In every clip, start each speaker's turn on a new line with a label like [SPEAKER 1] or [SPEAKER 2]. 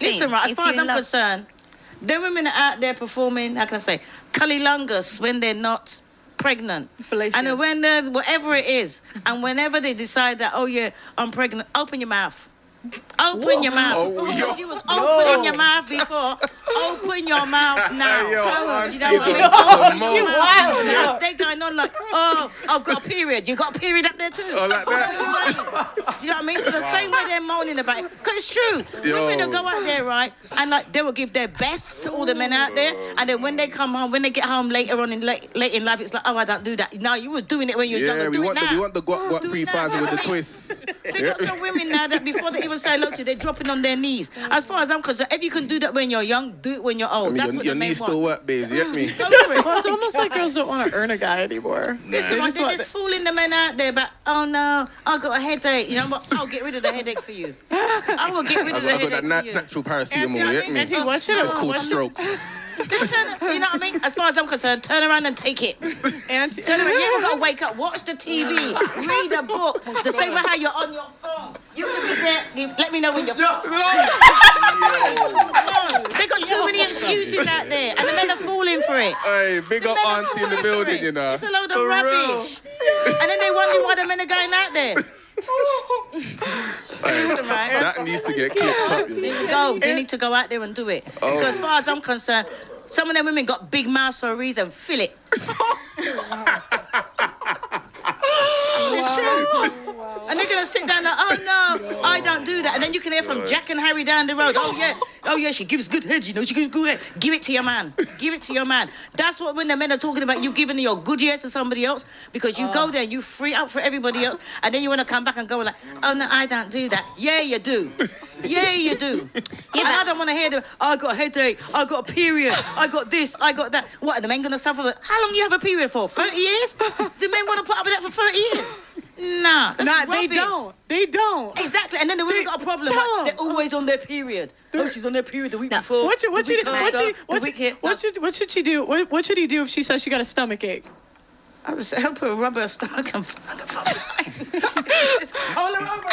[SPEAKER 1] Listen, right, as far as I'm concerned, the women are out there performing, how can I say, cunnilingus when they're not pregnant.
[SPEAKER 2] Fellatio.
[SPEAKER 1] And then when they're, whatever it is, and whenever they decide that, oh yeah, I'm pregnant, open your mouth. Open your mouth. Because you was opening your mouth before. Open your mouth now.
[SPEAKER 3] Hey, yo,
[SPEAKER 1] Do you know
[SPEAKER 3] Auntie,
[SPEAKER 1] what I mean?
[SPEAKER 3] you
[SPEAKER 1] Open
[SPEAKER 3] got
[SPEAKER 1] your
[SPEAKER 3] some
[SPEAKER 1] mouth.
[SPEAKER 2] more.
[SPEAKER 1] Now they're going on like, oh, I've got a period. You got a period up there too.
[SPEAKER 3] Oh, like that?
[SPEAKER 1] Do you know what I mean? For the same way they're moaning about it. Because it's true. Women will go out there, right? And like they will give their best to all the men out there. And then when they come home, when they get home later on in late in life, it's like, oh, I don't do that. No, you were doing it when you were younger.
[SPEAKER 3] Yeah, we want the guap
[SPEAKER 1] Do it
[SPEAKER 3] 3000 with the
[SPEAKER 1] now.
[SPEAKER 3] twist.
[SPEAKER 1] They got some women now that before they even say hello to you, they're dropping on their knees. As far as I'm concerned, if you can do that when you're young, do it when you're old.
[SPEAKER 3] I mean,
[SPEAKER 1] That's what
[SPEAKER 3] your
[SPEAKER 1] the men
[SPEAKER 3] knees
[SPEAKER 1] want.
[SPEAKER 3] still work, babes. You get me?
[SPEAKER 1] Go for it.
[SPEAKER 2] Well, it's almost like girls don't want to earn a guy anymore.
[SPEAKER 1] Listen,
[SPEAKER 2] They
[SPEAKER 1] right,
[SPEAKER 2] just
[SPEAKER 1] they're
[SPEAKER 2] want
[SPEAKER 1] just fooling the men out there about, oh no, I've got a headache. You know what? I'll get rid of the headache for you. I will get rid of the
[SPEAKER 3] I got
[SPEAKER 1] headache
[SPEAKER 3] that
[SPEAKER 1] for you.
[SPEAKER 3] natural paracetamol.
[SPEAKER 1] Auntie,
[SPEAKER 3] You get me?
[SPEAKER 2] Auntie, what should
[SPEAKER 3] That's
[SPEAKER 2] I-
[SPEAKER 3] called
[SPEAKER 2] what should-
[SPEAKER 3] strokes.
[SPEAKER 1] Just you know what I mean? As far as I'm concerned, turn around and take it.
[SPEAKER 2] Auntie.
[SPEAKER 1] Turn around. You ever got to wake up, watch the TV, read a book, the same way how you're on your phone. You can be there. Let me know when you're. They got too many excuses out there, and the men are falling for it.
[SPEAKER 3] Hey, big
[SPEAKER 1] The
[SPEAKER 3] up
[SPEAKER 1] men are
[SPEAKER 3] Auntie in the
[SPEAKER 1] falling for
[SPEAKER 3] building,
[SPEAKER 1] it.
[SPEAKER 3] you know.
[SPEAKER 1] It's a load of
[SPEAKER 3] For real.
[SPEAKER 1] rubbish. And then they wonder why the men are going out there. Listen, right?
[SPEAKER 3] That needs to get clipped up, you know.
[SPEAKER 1] There you go. They need to go out there and do it. Because as far as I'm concerned, some of them women got big mouths for a reason. Fill it. It's true. And they're going to sit down like, oh no, I don't do that. And then you can hear from Jack and Harry down the road, oh yeah, she gives good head, you know, she gives good head. Give it to your man. Give it to your man. That's what when the men are talking about you giving your good years to somebody else, because you go there and you free up for everybody else, and then you want to come back and go like, oh no, I don't do that. Yeah, you do. Yeah, you do. And I don't want to hear them, I got a headache, I got a period, I got this, I got that. What, are the men going to suffer? How long you have a period for? 30 years? Do men want to put up with that for 30 years? Nah, that's
[SPEAKER 2] They
[SPEAKER 1] rubbish.
[SPEAKER 2] don't. They don't.
[SPEAKER 1] Exactly, and then the women got a problem.
[SPEAKER 2] tell 'em.
[SPEAKER 1] They're always on their period. Oh, she's on their period the week before.
[SPEAKER 2] What should he do? What should he do if she says she got a stomach ache?
[SPEAKER 1] I would help her rub her stomach and all over.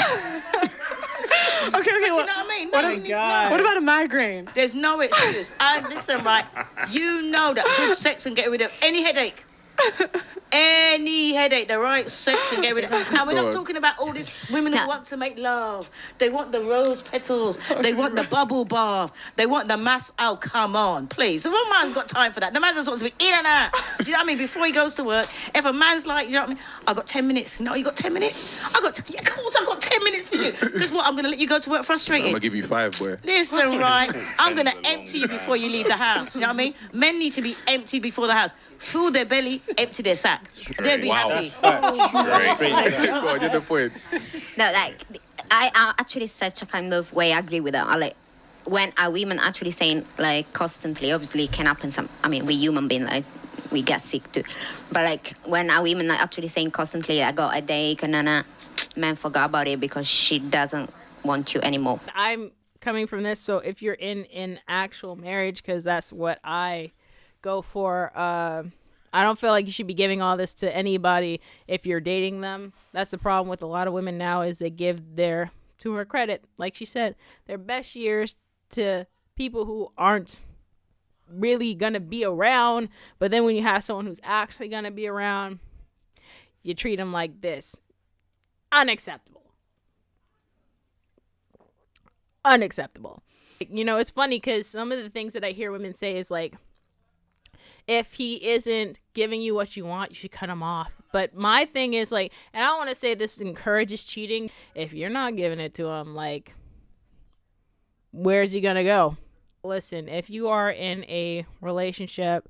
[SPEAKER 2] Okay.
[SPEAKER 1] You know what I mean?
[SPEAKER 2] What,
[SPEAKER 1] No, you need to know.
[SPEAKER 2] what about a migraine?
[SPEAKER 1] There's no excuse. And listen, right? You know that good sex can get rid of any headache. Any headache, the right sex can get rid of. And we're not talking about all these women who want to make love. They want the rose petals. They want the bubble bath. They want the mass. Oh, come on, please. So one man's got time for that. The man just wants to be in and out. Do you know what I mean? Before he goes to work, if a man's like, you know what I mean? I got 10 minutes. No, you got 10 minutes? Yeah, of course I got 10 minutes for you. Because what? I'm going to let you go to work frustrated.
[SPEAKER 3] I'm going to give you 5, boy.
[SPEAKER 1] Listen, right? I'm going to empty you before you leave the house. You know what I mean? Men need to be emptied before the house. Fill their belly, empty their sack. They'll be happy.
[SPEAKER 3] Go on, you're the point.
[SPEAKER 4] No, like I actually such a kind of way I agree with that. I like when a women actually saying like constantly, obviously it can happen. We human being, like we get sick too. But like when a woman are actually saying constantly, I got a headache and man forgot about it because she doesn't want you anymore.
[SPEAKER 5] I'm coming from this, so if you're in actual marriage, because that's what I go for. I don't feel like you should be giving all this to anybody if you're dating them. That's the problem with a lot of women now, is they give their, to her credit, like she said, their best years to people who aren't really gonna be around. But then when you have someone who's actually gonna be around, you treat them like this. Unacceptable. You know, it's funny because some of the things that I hear women say is like, if he isn't giving you what you want, you should cut him off. But my thing is like, and I don't want to say this encourages cheating. If you're not giving it to him, like, where's he gonna go? Listen, if you are in a relationship,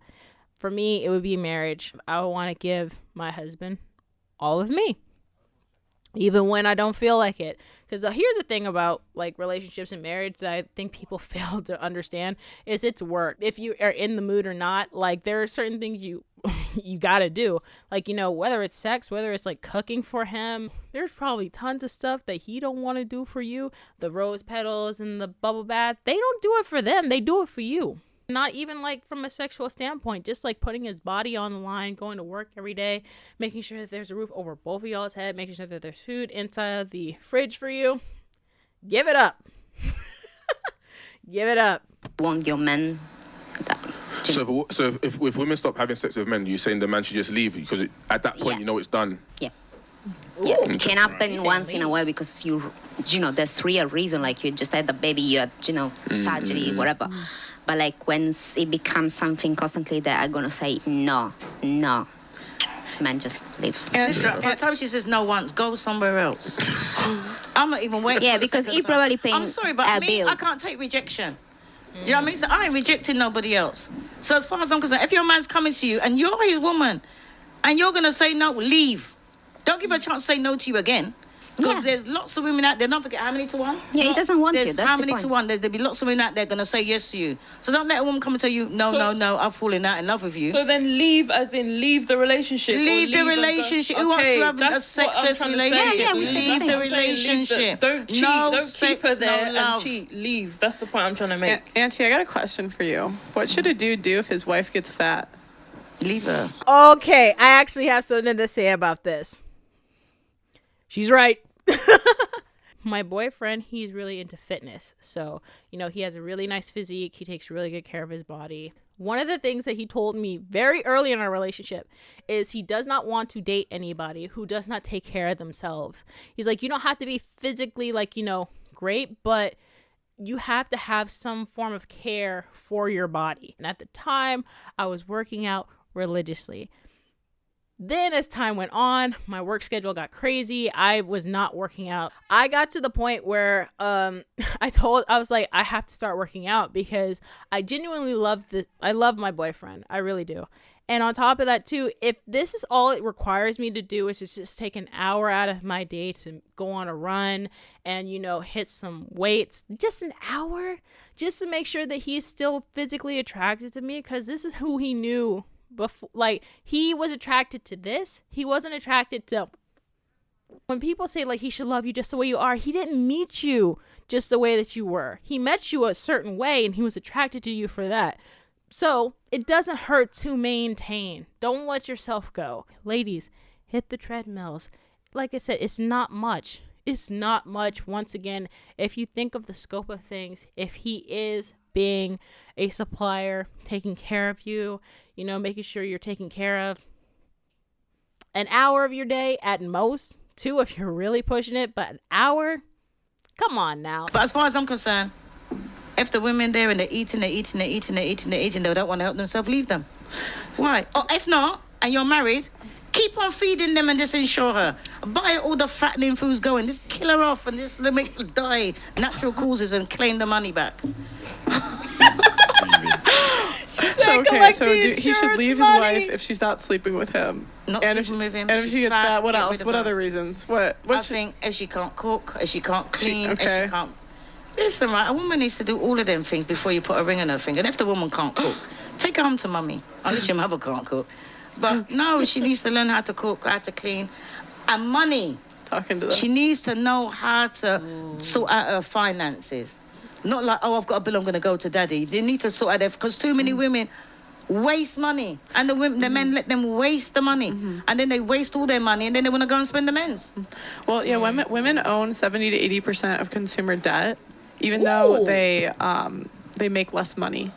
[SPEAKER 5] for me, it would be marriage. I would want to give my husband all of me, even when I don't feel like it. Because here's the thing about like relationships and marriage that I think people fail to understand is it's work. If you are in the mood or not, like there are certain things you got to do. Like, you know, whether it's sex, whether it's like cooking for him, there's probably tons of stuff that he don't want to do for you. The rose petals and the bubble bath, they don't do it for them. They do it for you. Not even like from a sexual standpoint, just like putting his body on the line, going to work every day, making sure that there's a roof over both of y'all's head, making sure that there's food inside of the fridge for you. Give it up. Give it up.
[SPEAKER 4] Want your men.
[SPEAKER 3] So if women stop having sex with men, you're saying the man should just leave because at that point
[SPEAKER 4] Yeah.
[SPEAKER 3] you know it's done.
[SPEAKER 4] Yeah. Yeah, it can happen once in a while because you know, there's real reason, like you just had the baby, you had, you know, surgery, whatever. But like when it becomes something constantly that I'm gonna say no, man, just leave.
[SPEAKER 1] Listen, by the time she says no once, go somewhere else. I'm not even waiting.
[SPEAKER 4] Yeah,
[SPEAKER 1] for the
[SPEAKER 4] because
[SPEAKER 1] second
[SPEAKER 4] he
[SPEAKER 1] time.
[SPEAKER 4] probably paying
[SPEAKER 1] I'm sorry, but
[SPEAKER 4] a
[SPEAKER 1] me,
[SPEAKER 4] bill.
[SPEAKER 1] I can't take rejection. Do you know what I mean? So I ain't rejecting nobody else. So as far as I'm concerned, if your man's coming to you and you're his woman, and you're gonna say no, leave. Don't give her a chance to say no to you again. Because there's lots of women out there. Don't forget how many to one.
[SPEAKER 4] Yeah, he doesn't want
[SPEAKER 1] There's
[SPEAKER 4] you. That's
[SPEAKER 1] how
[SPEAKER 4] the
[SPEAKER 1] many
[SPEAKER 4] point.
[SPEAKER 1] to one. There'll be lots of women out there gonna say yes to you. So don't let a woman come and tell you no, I've fallen out in love with you.
[SPEAKER 6] So then leave, as in leave the relationship. or
[SPEAKER 1] Leave the
[SPEAKER 6] and go-
[SPEAKER 1] relationship. Who wants to have a
[SPEAKER 6] that's what I'm
[SPEAKER 1] sexless
[SPEAKER 6] trying to say.
[SPEAKER 1] relationship?
[SPEAKER 4] Yeah, we should
[SPEAKER 1] leave
[SPEAKER 4] do
[SPEAKER 1] the
[SPEAKER 4] that.
[SPEAKER 6] I'm saying leave
[SPEAKER 1] relationship.
[SPEAKER 6] Don't cheat.
[SPEAKER 1] No
[SPEAKER 6] Don't
[SPEAKER 1] sex,
[SPEAKER 6] keep her there
[SPEAKER 1] no love.
[SPEAKER 6] and cheat. Leave. That's the point I'm trying to make.
[SPEAKER 2] Auntie, I got a question for you. What should a dude do if his wife gets fat?
[SPEAKER 1] Leave her.
[SPEAKER 5] Okay, I actually have something to say about this. She's right. My boyfriend, he's really into fitness. So, you know, he has a really nice physique. He takes really good care of his body. One of the things that he told me very early in our relationship is he does not want to date anybody who does not take care of themselves. He's like, you don't have to be physically, like, you know, great, but you have to have some form of care for your body. And at the time, I was working out religiously. Then as time went on, my work schedule got crazy. I was not working out. I got to the point where I was like, I have to start working out because I genuinely I love my boyfriend. I really do. And on top of that too, if this is all it requires me to do is just take an hour out of my day to go on a run and, you know, hit some weights, just an hour, just to make sure that he's still physically attracted to me, because this is who he knew before. Like, he was attracted to this. He wasn't attracted to, when people say like he should love you just the way you are, he didn't meet you just the way that you were. He met you a certain way and he was attracted to you for that. So it doesn't hurt to maintain. Don't let yourself go. Ladies, hit the treadmills. Like I said, it's not much. It's not much. Once again, if you think of the scope of things, if he is being a supplier, taking care of you, you know, making sure you're taken care of, an hour of your day at most, 2 if you're really pushing it, but an hour? Come on now.
[SPEAKER 1] But as far as I'm concerned, if the women there and they're eating, they don't want to help themselves, leave them. Why? Or if not, and you're married, keep on feeding them and just ensure her. Buy all the fattening foods going. Just kill her off and just make her die natural causes and claim the money back.
[SPEAKER 2] So
[SPEAKER 5] collect
[SPEAKER 2] so
[SPEAKER 5] the
[SPEAKER 2] he should
[SPEAKER 5] insurance
[SPEAKER 2] leave his
[SPEAKER 5] money.
[SPEAKER 2] wife if she's not sleeping with him.
[SPEAKER 1] Not
[SPEAKER 2] and
[SPEAKER 1] sleeping with him.
[SPEAKER 2] And if
[SPEAKER 1] She's
[SPEAKER 2] she gets fat, what
[SPEAKER 1] get
[SPEAKER 2] else?
[SPEAKER 1] rid of
[SPEAKER 2] What
[SPEAKER 1] her.
[SPEAKER 2] other reasons? What
[SPEAKER 1] I
[SPEAKER 2] should,
[SPEAKER 1] think if she can't cook, if she can't clean, if
[SPEAKER 2] okay.
[SPEAKER 1] she can't... Listen, right, a woman needs to do all of them things before you put a ring on her finger. And if the woman can't cook, take her home to mummy. Unless your mother can't cook. But no, she needs to learn how to cook, how to clean. And money.
[SPEAKER 2] talking to them?
[SPEAKER 1] She needs to know how to sort out her finances. Not like, oh, I've got a bill, I'm going to go to daddy. They need to sort out their... Because too many women waste money. And the men let them waste the money. And then they waste all their money and then they want to go and spend the men's.
[SPEAKER 2] Well, yeah, women own 70 to 80% of consumer debt, even though they make less money.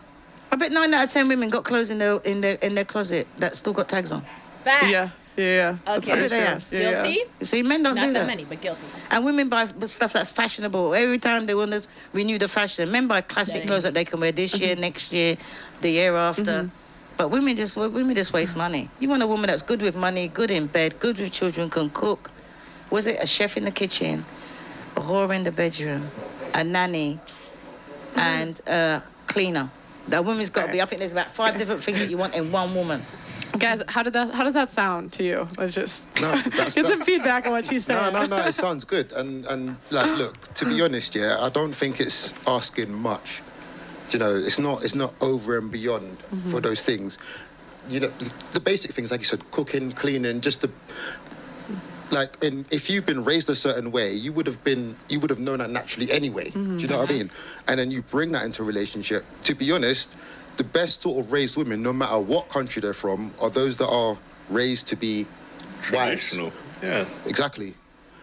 [SPEAKER 1] I bet 9 out of 10 women got clothes in their closet that still got tags on.
[SPEAKER 5] Facts.
[SPEAKER 2] Yeah. That's
[SPEAKER 5] Okay.
[SPEAKER 2] very
[SPEAKER 1] They
[SPEAKER 2] true.
[SPEAKER 1] are.
[SPEAKER 2] Yeah.
[SPEAKER 5] Guilty?
[SPEAKER 1] You see, men don't
[SPEAKER 5] Not
[SPEAKER 1] do
[SPEAKER 5] that
[SPEAKER 1] that.
[SPEAKER 5] many, but guilty.
[SPEAKER 1] And women buy stuff that's fashionable. Every time they want to renew the fashion. Men buy classic
[SPEAKER 5] Dang.
[SPEAKER 1] clothes that they can wear this year, next year, the year after. But women just waste money. You want a woman that's good with money, good in bed, good with children, can cook. Was it a chef in the kitchen, a whore in the bedroom, a nanny, and a cleaner? That woman's got to be. I think there's about 5 different things that you want in one woman.
[SPEAKER 2] Guys, how does that sound to you? Let's just
[SPEAKER 7] No, that's
[SPEAKER 2] get some feedback on what she's saying.
[SPEAKER 7] no. It sounds good, and like, look, to be honest, yeah, I don't think it's asking much. You know, it's not over and beyond for those things. You know, the basic things, like you said, cooking, cleaning, just the. Like, and if you've been raised a certain way, you would have known that naturally anyway. Do you know what I mean? And then you bring that into a relationship. To be honest, the best sort of raised women, no matter what country they're from, are those that are raised to be wives.
[SPEAKER 3] Traditional. Yeah.
[SPEAKER 7] Exactly.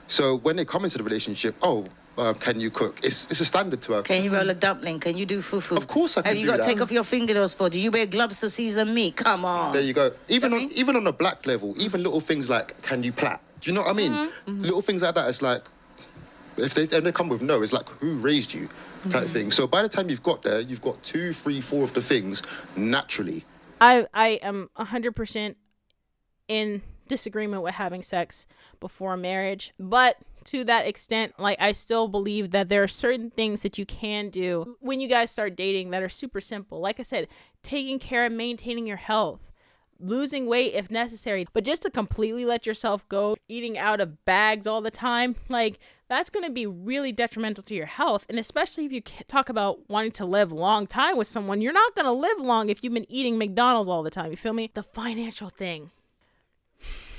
[SPEAKER 7] So when they come into the relationship, oh, can you cook? It's a standard to her.
[SPEAKER 1] Can you roll a dumpling? Can you do fufu?
[SPEAKER 7] Of course I can
[SPEAKER 1] Have you
[SPEAKER 7] do
[SPEAKER 1] got to
[SPEAKER 7] that.
[SPEAKER 1] take off your fingernails for? Do you wear gloves to season meat? Come on.
[SPEAKER 7] There you go. Even on a black level, even little things like, can you plait? Do you know what I mean? Little things like that. It's like, if they come with no, it's like, who raised you? Type of thing. So by the time you've got there, you've got 2, 3, 4 of the things naturally.
[SPEAKER 5] I am 100% in disagreement with having sex before marriage, but to that extent, like, I still believe that there are certain things that you can do when you guys start dating that are super simple. Like I said, taking care of maintaining your health, losing weight if necessary, but just to completely let yourself go, eating out of bags all the time, like, that's going to be really detrimental to your health. And especially if you talk about wanting to live a long time with someone, you're not going to live long if you've been eating McDonald's all the time. You feel me? The financial thing.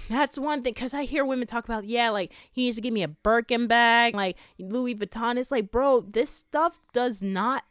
[SPEAKER 5] That's one thing, because I hear women talk about, yeah, like, he needs to give me a Birkin bag, like, Louis Vuitton. It's like, bro, this stuff does not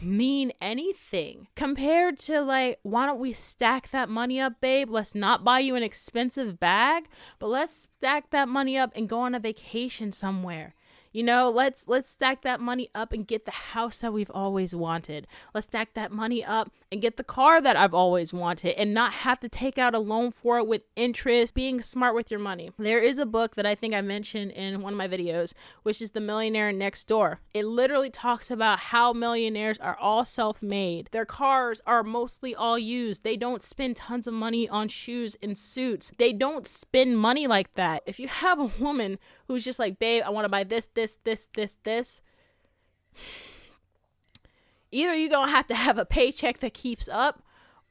[SPEAKER 5] mean anything compared to, like, why don't we stack that money up, babe? Let's not buy you an expensive bag, but let's stack that money up and go on a vacation somewhere. You know, let's stack that money up and get the house that we've always wanted. Let's stack that money up and get the car that I've always wanted and not have to take out a loan for it with interest. Being smart with your money. There is a book that I think I mentioned in one of my videos, which is The Millionaire Next Door. It literally talks about how millionaires are all self-made. Their cars are mostly all used. They don't spend tons of money on shoes and suits. They don't spend money like that. If you have a woman who's just like, babe, I want to buy this, either you're going to have a paycheck that keeps up,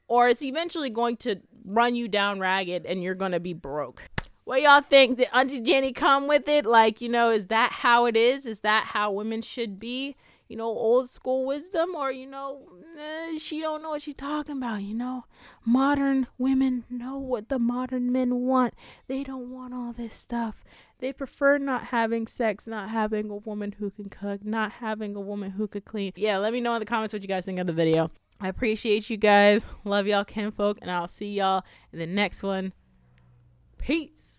[SPEAKER 5] or it's eventually going to run you down ragged and you're going to be broke. What y'all think? Did Auntie Jenny come with it? Like, you know, is that how it is? Is that how women should be? You know, old school wisdom, or, you know, she don't know what she's talking about, you know? Modern women know what the modern men want. They don't want all this stuff. They prefer not having sex, not having a woman who can cook, not having a woman who could clean. Yeah, let me know in the comments what you guys think of the video. I appreciate you guys. Love y'all, kinfolk, and I'll see y'all in the next one. Peace.